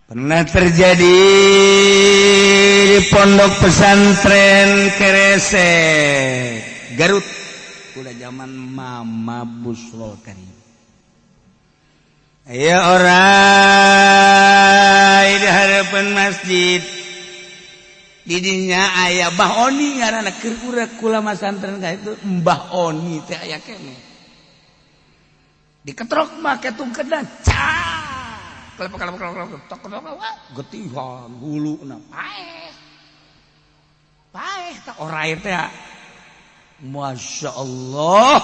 Pernah terjadi di pondok pesantren Kerese Garut udah zaman Mama Busrol Karim. Ya orang di harapan masjid didinya aya Mbah Oni ngaranna keur urang kula pesantren ka itu Mbah Oni teh aya kene. Diketrok make tungkedan cah kelep getihan guluna paeh tak orai teh Masya Allah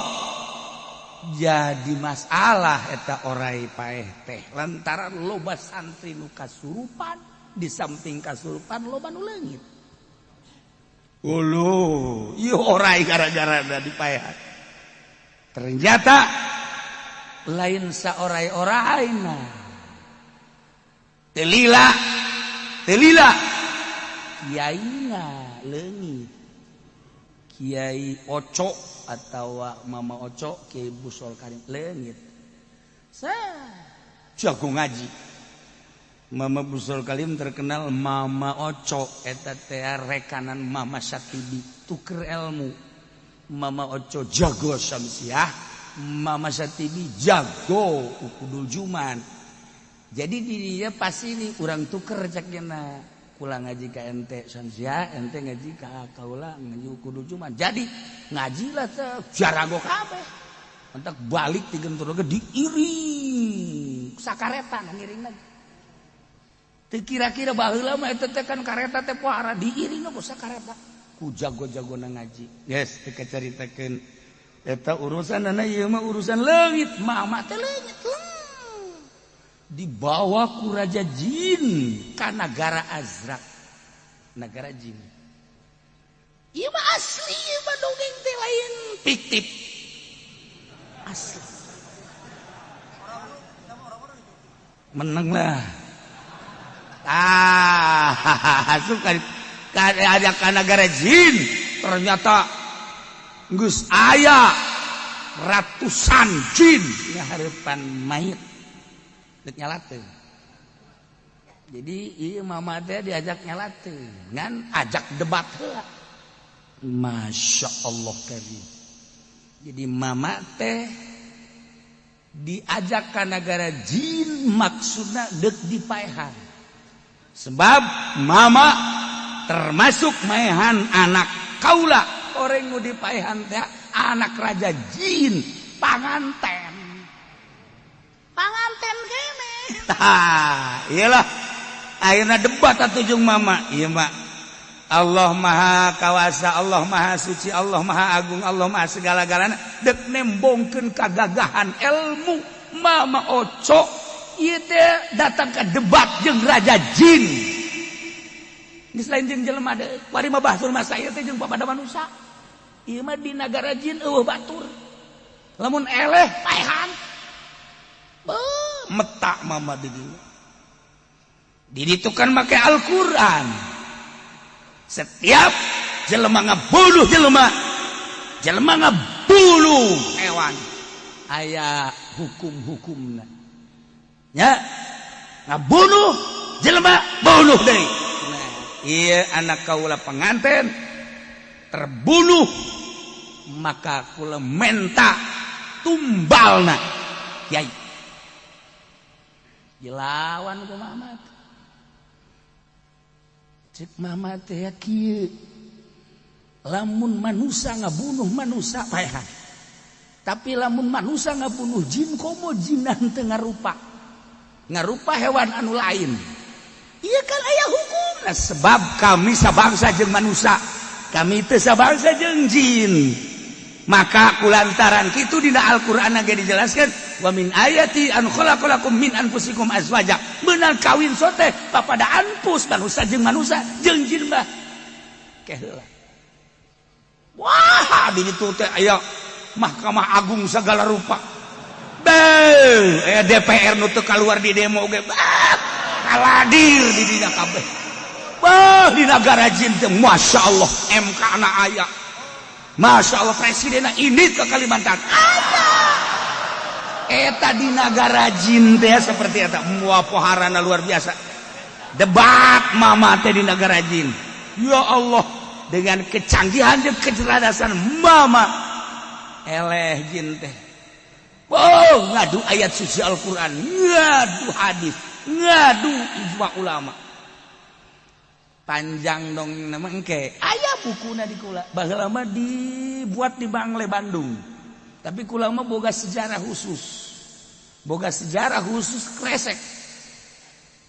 jadi masalah eta orai paeh teh lantaran loba santri nu kasurupan di samping kasurupan loba nu leungit ulu ieu orai gara-gara di paehan ternyata lain saorai-oraina telila kiaina leungit Kiai Oco atau Mama Oco Kiai Busrol Karim leungit jago ngaji Mama Busrol Karim terkenal Mama Oco eta teh rekanan Mama Satibi tuker ilmu Mama Oco jago Syamsiah Mama Satibi jago ukudul Juman. Jadi dirinya pasti ini kurang tuker caknya kula ngaji ka ente Syamsiah ente ngaji ka kaula ngaji ukudul Juman. Jadi ngaji lah teh jarago kabeh. Entak balik ti gentur ge diiring sakareta ngiring lagi. Teu kira-kira baheula mah eta teh kan kareta teh pohara diiring ku sakareta ku jago-jagona ngaji. Yes teu kacaritakeun eta urusanna ieu mah urusan leungit mama teh leungit dibawa ku Raja Jin ka negara Azrak negara jin ieu mah asli ieu mah dongeng teh lain fiktif asli menang lah suka ada ka negara jin ternyata geus aya ratusan jin ngahareupan mayit dek nyalateun. Jadi ieu mama teh diajak nyalateun ngan ajak debat heula. Masya Allah karim. Jadi mama teh diajak ka negara jin maksudna deuk dipaehan. Sebab mama termasuk maehan anak kaula orang nu dipaehan teh anak raja jin panganten. Panganten kene. Iyalah ayeuna debat atuh jeung mama. Ieu mah Allah Maha Kawasa, Allah Maha Suci, Allah Maha Agung, Allah Maha segala-galana deuk nembongkeun kagagahan ilmu Mama Oco ieu teh datang ka debat jeung Raja Jin. Geus lain jeung jelema deui. Bari mah batur mah saya teh jeung bapada manusia. Ieu mah di negara jin eueuh batur. Lamun eleh paehan metak mama di dieu. Di ditu kan make Al-Qur'an. Setiap jelema ngabunuh jelema ngabunuh hewan aya hukum-hukumna. Ya, ngabunuh jelema bunuh deui. Nah, ieu anak kaula penganten terbunuh maka kula menta tumbalna Kyai. Dilawan ku mama cek mama teh kieu lamun manusia ngabunuh manusia paehan tapi lamun manusia ngabunuh jin komo jinan teu ngarupa hewan anu lain ieu kan aya hukumna sebab kami sabangsa jeung manusia kami teu sabangsa jeung jin maka kulantaran kitu dina Al-Qur'an ge dijelaskeun wa min ayati an khalaqalakum min anfusikum azwaja beunal kawin sote papada anpus manusia jeung jin mah keheula wah di ditu teh aya Mahkamah Agung segala rupa aya DPR nu teu kaluar di demo ge kaladir di dina kabeh di negara jin teh Masya Allah MK na aya Masya Allah presidenna ini ke Kalimantan eta di negara jin teh seperti eta mua poharana luar biasa debat mama teh di negara jin. Ya Allah, dengan kecanggihan dan kecerdasan mama eleh jin teh. Oh, ngadu ayat suci Al-Qur'an, ngadu hadis, ngadu ijma ulama. Panjang dong nama engke. Aya bukuna di kula. Baheula mah dibuat di Bangle Bandung. Tapi kula mah boga sejarah khusus. Boga sejarah khusus kresek.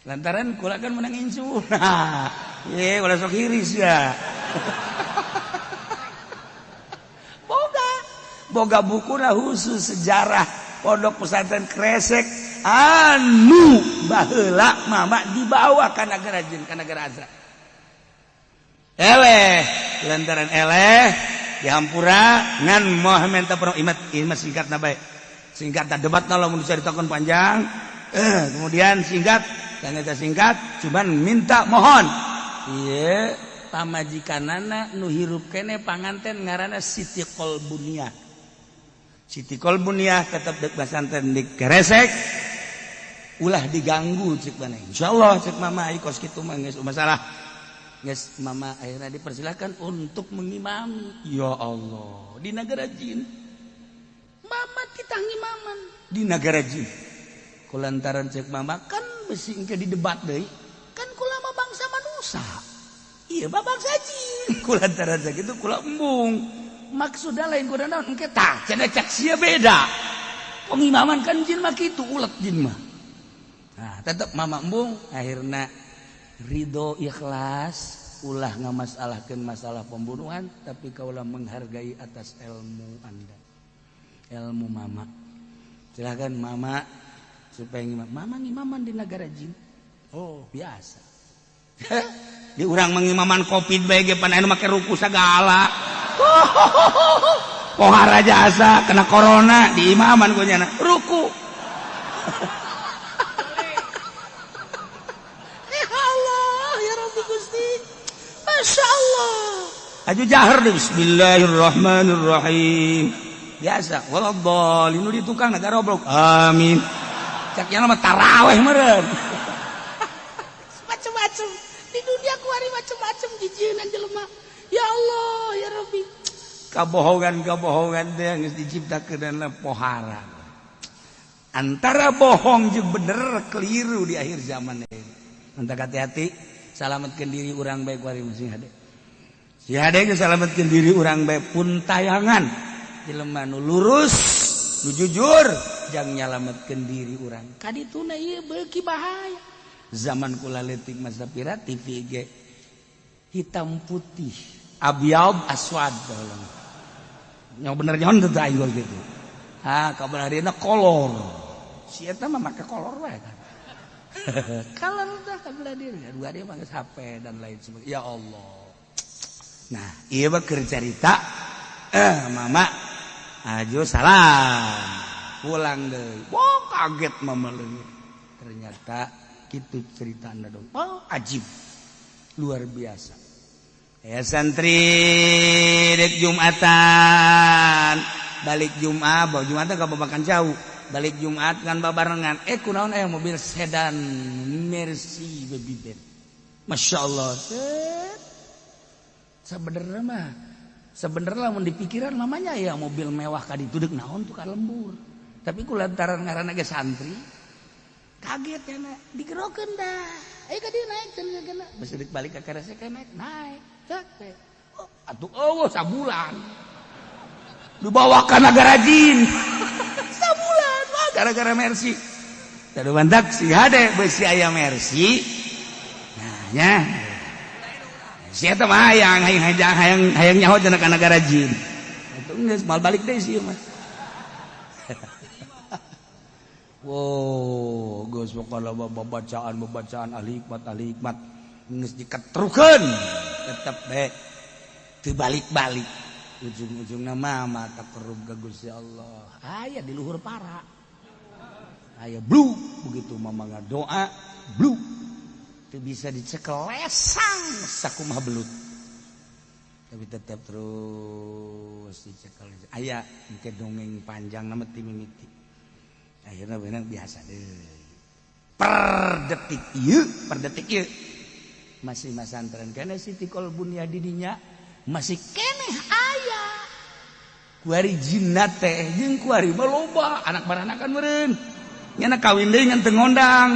Lantaran kula kan menang insu. Nah, ye kula sok iris ya. Boga bukuna khusus sejarah pondok pesantren kresek anu baheula mama dibawa ka nagara jin, ka nagara Azra. Eleh, lantaran eleh dihampura ngan moh menta pro imat singkatna bae. Singkatna debatna lamun dicaritakeun panjang. Kemudian singkat, ternyata singkat, cuman minta mohon. Ieu pamajikanana nu hirup kene panganten ngaranna Siti Kolbuniah. Siti Kolbuniah tetap dek pesantren di Keresek. Ulah diganggu cek mana. Insyaallah cek mama ai kos kitu mah geus masalah. Geus mama akhirnya dipersilakan untuk mengimami. Ya Allah, di negara jin. Mama kita ngimaman di negara jin. Kulantaran cek mama kan besi engke di debat deui. Kan kula mah bangsa manusia. Iya, bangsa jin. Kulantaran sakitu kula embung. Maksudnya lain kuda naon engke tah cenah cak sia beda. Pengimaman kan jin mah kitu ulet jin mah. Nah, tetep mama embung akhirna ridho ikhlas ulah ngamasalahkeun masalah pembunuhan tapi kaulah menghargai atas ilmu Anda. Ilmu mama. Silakan mama supaya ngimam. Mama ngimaman di negara jin. Oh, biasa. Di urang mengimaman Covid bae ge pan anu make ruku sagala. Pohara jasa kena corona di imaman ku nyana ruku. Ya Allah, ya Rabbi Gusti. Masya Allah. Aju jahar deh bismillahirrahmanirrahim. Biasa waladhdallin nu di tukang negara goblok. Amin. Cak nya mah tarawih meureun. Macem-macem di dunia ku hari macem-macem jijieun jelema. Ya Allah, ya Rabbi. Kabohongan teh geus diciptakeun pohara. Antara bohong jeung bener keliru di akhir zaman ini. Anta hati-hati, salametkeun diri urang bae ku ari masing hade. Si hade geus salametkeun diri urang bae pun tayangan. Jelema nu lurus, nu jujur, jang nyalametkeun diri urang. Kadituna ieu beuki bahaya. Zaman kula leutik masa pira TV ge hitam putih. Abyad aswad baheula. Nya bener nyaon teu ayo gitu. Kabenerna kolor. Si eta mah make kolor wae kan. Kolor teh kabenerna dua dia mah geus HP dan lain sebagainya. Ya Allah. Nah, ieu mah keur carita mama ajo salam. Pulang deui. Wah, kaget mama leungit. Ternyata kitu ceritana dong. Oh, ajib. Luar biasa. Ya santri dek Jumatan balik Jumat bawa Jumatan gak babakan jauh balik Jumat kan babarengan kunaon aya mobil sedan Mercy baby bed. Masya Allah. Sebenernya mun dipikiran mamanya ya mobil mewah kaditu deuk naon tuh ka lembur. Tapi kulantaran ngaranna ge santri kaget ya na digerokeun dah. Ayo ka dieu naik cenah kana. Bes balik ka Keresek naik. Oh, atuh eueuh sabulan. Dibawa ka negara jin. Sabulan wah gara-gara Mercy. Tadu bantak si hade beusi aya Mercy. Nah nya. Si eta mah hayang nyaho cenah ka negara jin. Atuh geus mal balik deui si mah. Wow, geus pokona babacaan ahli hikmat geus diketrukeun tetep bae teu balik-balik ujung-ujungna mama takarrub ka Gusti Allah aya di luhur para aya bluk begitu mama ngadoa bluk teu bisa dicekel lesang sakumaha belut tapi tetep terus dicekel aya engke dongeng panjang na meuti mimiti akhirna beunang biasa deui per detik ieu masih masantren kene Siti Kolbun ya didinya masih keneh aya kuari jinnat teh jeung kuari mah loba anak baranakan meureun nyana kawin deui ngan teu ngondang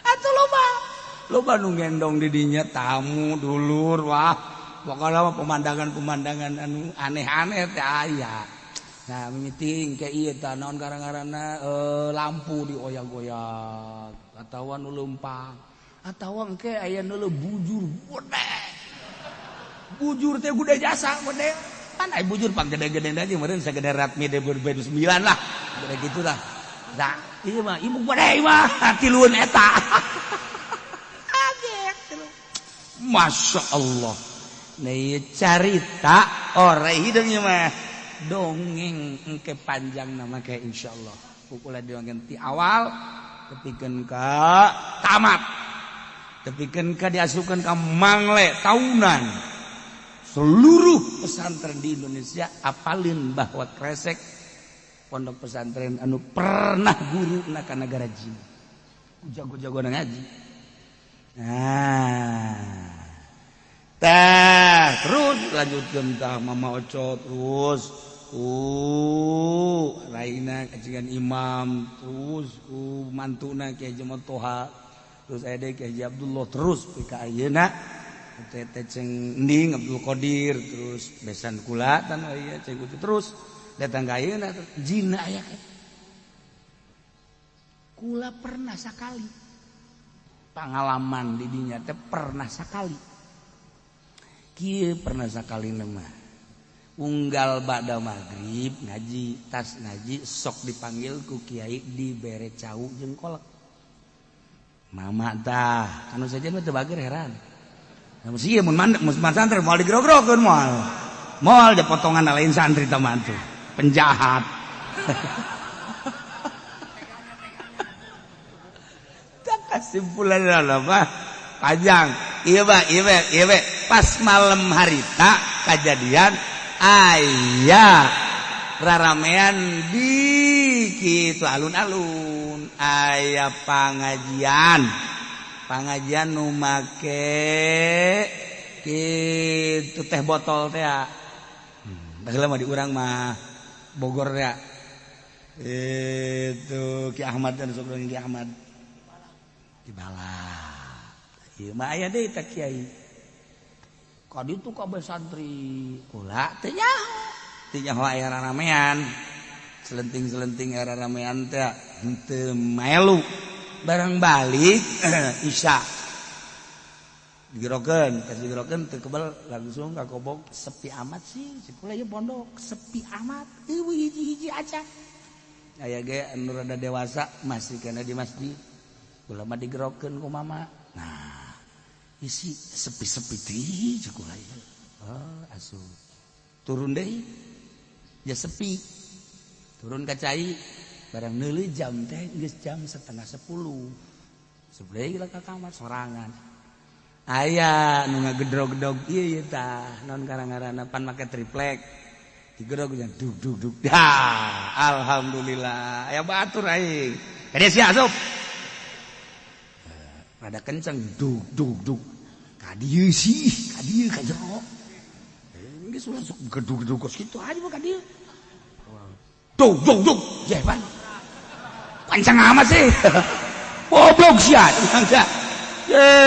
atuh loba nu ngendong didinya tamu dulur wah pokoknya pemandangan anu aneh-aneh teh aya. Nah mimiting ke ieu tah naon garang-garana lampu dioyak-oyak atawa nu leumpang atawa engke aya nu bujur gede. Bujur teh gede jasa gede. Pan aya bujur pang gede-gede aja meureun sagede Ratmi Deber 9 lah. Gede gitu lah. Da ieu mah ibu gede mah tiluan eta. Masya Allah. Nah ieu carita ora hideung ieu mah. Dongeng engke panjang nama kayak insyaallah pukula dongeng ti awal tepikeun ka tamat tepikeun ka diasukeun ka mangle tahunan seluruh pesantren di Indonesia apalin bahwa Kresek pondok pesantren anu pernah guruna ka negara jin jago-jago ngaji nah tah terus lanjutkeun tah Mama Oco terus lainna kajian imam terus mantuna Kiai Jamal Toha terus aya deui Kiai Abdullah terus ka ayeuna teh ceng ending Abdul Qadir terus besan kula tan aya ceng terus datang ka ayeuna jina aya kula pernah sakali pengalaman di dinya teh pernah sakali kieu pernah sakali mah unggal ba'da maghrib ngaji tas ngaji sok dipanggil ku kiai dibere cau jeung kolak mama tah anu saja mah teu bager heran anu sieun mun santri moal digrog-grogeun moal da potongan lain santri tah mantu penjahat tak kesimpulan apa panjang ieu pas malam harita kejadian aya raramean di kitu alun-alun aya pangajian nu make kitu teh botol teh baheula mah di urang mah Bogor ya itu Ki Ahmad dan sok Ki Ahmad di Balat ieu mah aya deui teh kiai kadi itu kabeh santri kula teh nyaho aya ramean selenting aya ramean teh henteu melu bareng balik isya digerokeun teu kebal langsung ka kobok sepi amat sih kula ieu pondok sepi amat eueuh hiji-hiji aca aya ge anu rada dewasa masih kana di masjid kula mah digerokeun ku mama nah isi sepi-sepi teh cukup aja asuh turun deh ya sepi turun ka cai barang neuli jam teh geus jam 9:30 sebelah lah ka kamar sorangan aya nu ngagedrog-gedrog ieu tah naon karang-karana pan make triplek digedrog dug dug dug dah alhamdulillah aya batur aing kade sia asup rada kenceng dug dug dug kadieu ka jero geus langsung gedug-gedug kitu aja mah kadieu dug dug dug jeban pancang amat sih goblok sia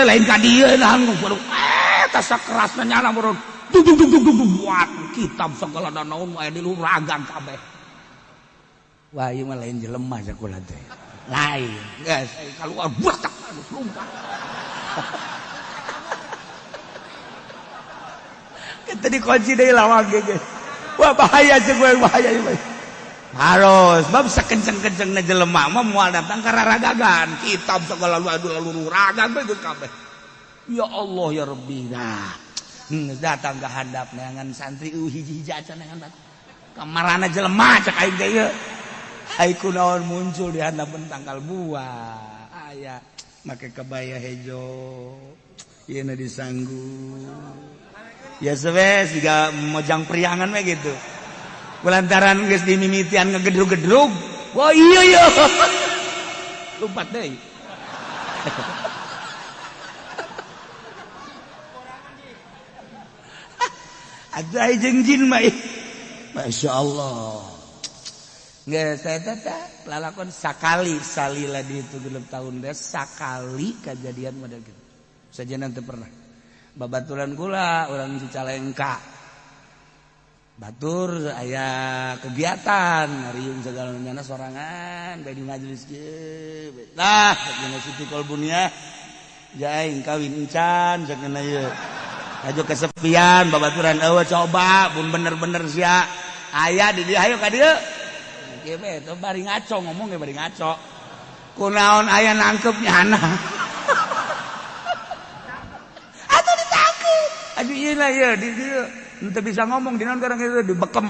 lain kadieu nah tas kerasna nyana meureun dug dug dug dug buat kitab segala naon aya di luragan kabeh wah ieu mah lain jelema sakulah teh lain geus kaluar butak lumpah kita dikunci deui lawang ge wah bahaya sih gue bahaya ieu harus bab sakenceng-kencengna jelema mah moal datang ka raragagan kitab segala luragan bae geus kabeh ya Allah ya Rabbi nah datang ka handap neangan santri hiji-hiji acan neangan kamarana jelema cak aing teh ieu ai kunaon muncul di handapeun tangkal buah aya make kebaya hejo ieu na disanggu ya sewes juga mojang priangan we gitu kulantaran geus dimimitian ngegedrug-gedrug. Wah iya. Lumpat deui. Ada jeung jin mah. Masyaallah. Geus eta lalakon sakali salila di itu 6 tahun teh sakali kejadian mah gitu. Sajana teu pernah. Babaturan kula urang Cicalengka. Batur aya kegiatan ngariung segala nyana sorangan bae di majelis kieu. Lah jeung Siti Kolbunia jaing kawin encan sakeuna ieu. Aju kesepian babaturan eueuh coba mun bener-bener sia aya di dieu hayu ka dieu. Kieu bae teu bari ngaco ngomong ge bari ngaco. Kunaon aya nangkep nyana. Atuh ditangkep. Aju ieu lah ieu di dieu. Ente bisa ngomong di naon karang itu dibekem.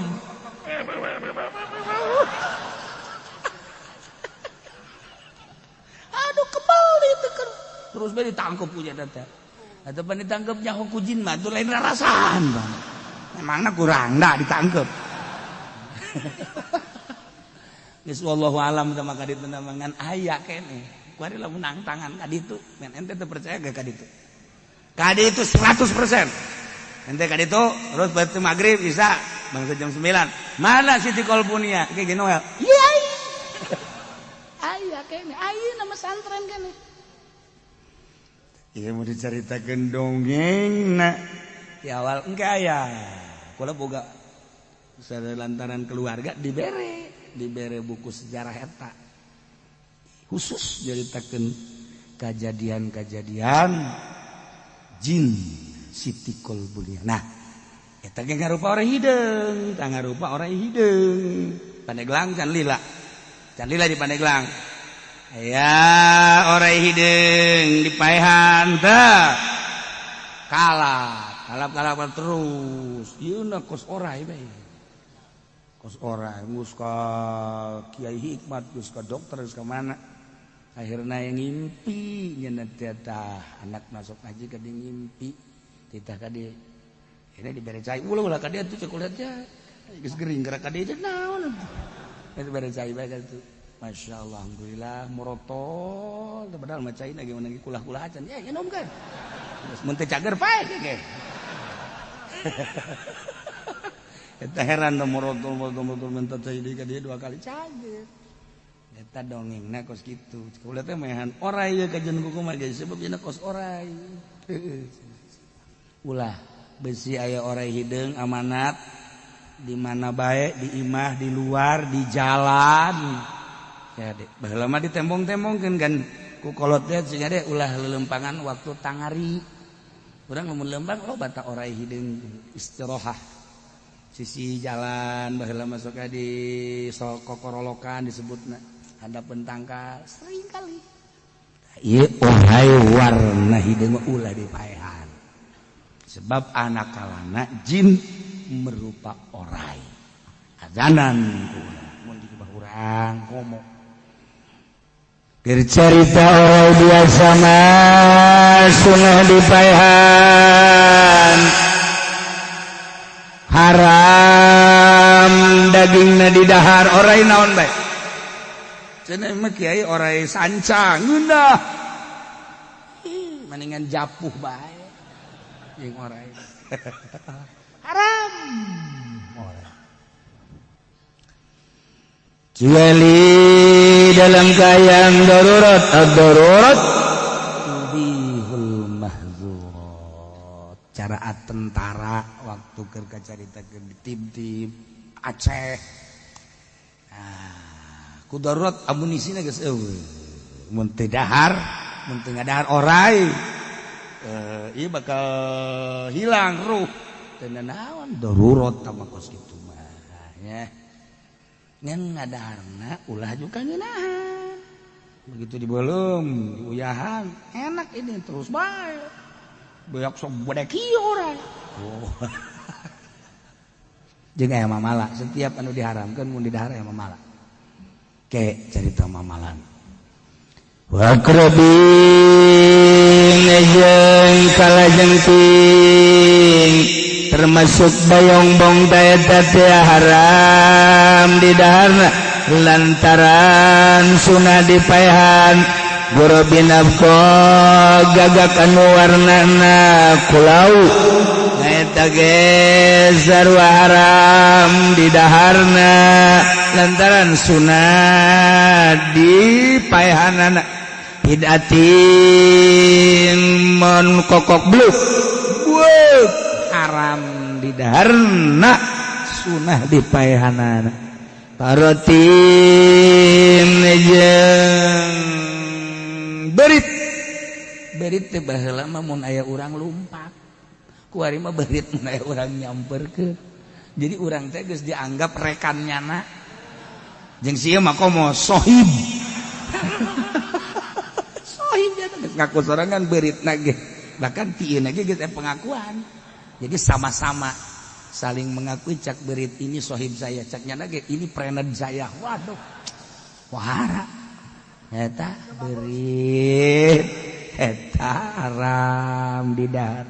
Aduh kembali teker. Terus bae ditangkep punya teh. Atau pan ditangkep nyaho ku jin mah tuh lain rarasaan bang. Memangna kurang da ditangkep. Geus wallahu alam sama ka ditu namangan aya kene. Kuari lamun nang tangan ka ditu. Men ente teu percaya ge ka ditu. Ka ditu 100%. Ente ka ditu terus batu magrib isya bangsa jam 9. Mana Siti Kolbunia? Kayak gini Noel. Iya. Aya kene, aya nama santren kene. Iya mau diceritakeun dongengna. Di awal engke aya. Kula boga lantaran keluarga dibere buku sejarah eta. Khusus nyaritakeun kejadian-kejadian jin Siti Kolbunia. Nah, eta ge ngarupa orang hideung, tah ngarupa orang hideung. Pandeglang can lila. Can lila di Pandeglang. Aya orang hideung di paehan teh. Kalap terus. Ieu na kos orai bae. Kos orai geus ka Kiai Hikmat, geus ka dokter, geus ka mana. Akhirna yang ngimpi nya teh anak masuk haji ka di ngimpi. Titah ka dieu. Ini dibere cai ulah ka dieu tuh cokolatnya. Geus gering gerak ka dieu naon. Itu bere cai bae ka tuh. Masyaallah alhamdulillah morotol padahal mah cai lagi meunang kulah-kulah acan. Ya nyenom kan. Geus mun teu cager pae ge. Eta heran morotol mentah cai deui ka dieu 2 kali cager. Eta dongengna kos kitu. Kulah teh mehan orai ye kajen kumaha ge sebab dina kos orai. Ulah besi aya orai hideung amanat di mana bae di imah di luar di jalan ya dek baheula mah ditembong-tembongkeun kan ku kolot teh cenah deh ulah lelempangan waktu tangari urang lamun lembang loba ta orai hideung istirahah sisi jalan baheula masuk di kokorolokan disebutna hadapan tangkal sering kali ieu orai warna hideung ulah dipaehan sebab anak kalana jin merupa orai ajanan mun di urang ngomong cerita orai biasa mah sunah dipaehan haram dagingna didahar orai naon bae cenah mah kiai orai sanca ngeunah mendingan japuh bae jeung orai haram orang. Kecuali dalam keadaan darurat, ad-darurat tubihul mahzurat. Cara tentara waktu keur kacaritakeun di tim-tim Aceh. Nah, ku darurat amunisina geus eueuh. Mun teu dahar, mun teu ngadahar orai, ieu bakal hilang ruh. Teu naon darurat tama kos kitu mah nya. Ngan ngadaharna ulah juga ngeunahan. Begitu dibeuleum, diuyahan, enak ini terus bae. Beak sok bodek ieu urang. Oh. Jeung aya mamala, setiap anu diharamkeun mun didahar aya mamala. Ke cerita mamalan. Wa akrabin jeung kalajengting termasuk bayong-bong eta teh haram di daharna lantaran sunah dipaehan guru binabko gagak anu warnana kulau eta ge sarua haram di daharna lantaran sunah dipaehanana bidatin mon kokok bluk haram di daharna sunah dipaehanana parotin jeung berit teh baheula mah mun aya urang lumpat kuari mah berit mun aya urang nyamperkeun jadi urang teh geus dianggap rekannyana jeung sieu mah komo sohib sohib dia teh ngaku sorangan beritna ge bahkan pieuna ge geus pengakuan jadi sama-sama saling mengakui cak berit ini sohib saya caknya lagi ini friend saya waduh wahara eta berit eta haram di dahar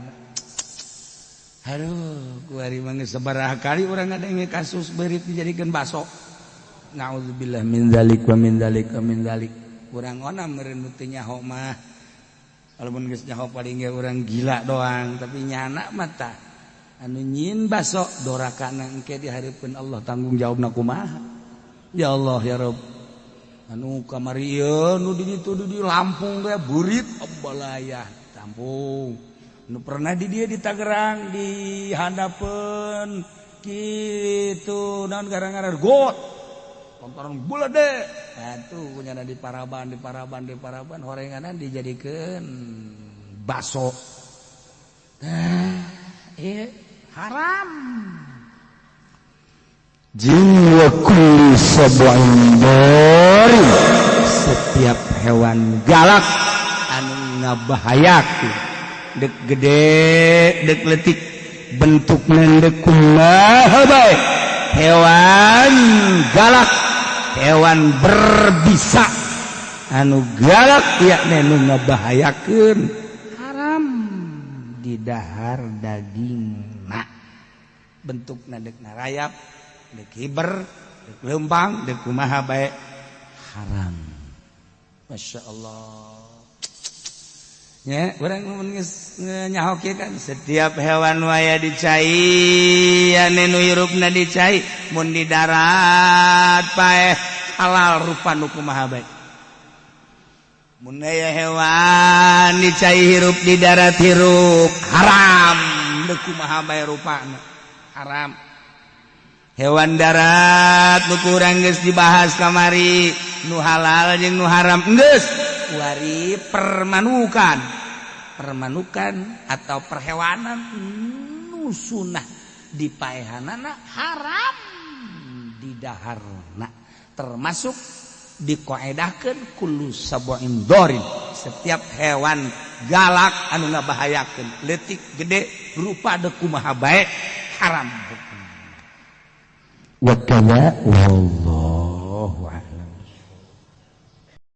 aduh kuari mah geus sabaraha kali urang ngadenge kasus berit dijadikeun baso naudzubillah min dzalik wa min dzalik wa min dzalik urang ona meureun teu nyaho mah walaupun geus nyaho paling ge urang gila doang tapi nyana mah tah anu nyin baso dorakana engke dihareupeun Allah tanggung jawabna kumaha ya Allah ya Rabb anu kamari ieu nu di ditu di Lampung teh burit balaya Lampung nu pernah di dieu di Tangerang di handapeun kitu naon gara-gara got tontonan bulade atuh punyana di Paraban horenganan dijadikeun baso haram jiwa kulli sab'in dari setiap hewan galak anu ngabahayakeun dek gede dek leutik bentukna dek kumaha bae hewan galak hewan berbisa anu galak yakni anu ngabahayakeun haram di dahar dagingna bentukna dek narayap dek hiber dek leumpang dek kumaha bae haram Masya Allah ya urang mun geus nyaho kieu kan setiap hewan waya dicai anu hirupna dicai mun di darat paeh halal rupa nu kumaha bae mun aya hewan dicai hirup di darat hirup haram teu kumaha bae rupana haram hewan darat nu kurang geus dibahas kamari nu halal jeung nu haram geus kuari permanukan atau perhewanan nu sunah dipaehanana haram di daharna termasuk dikoedahkeun kullu sab'in dharin setiap hewan galak anu ngabahayakeun leutik gede rupa da kumaha bae haram wa kadza wallah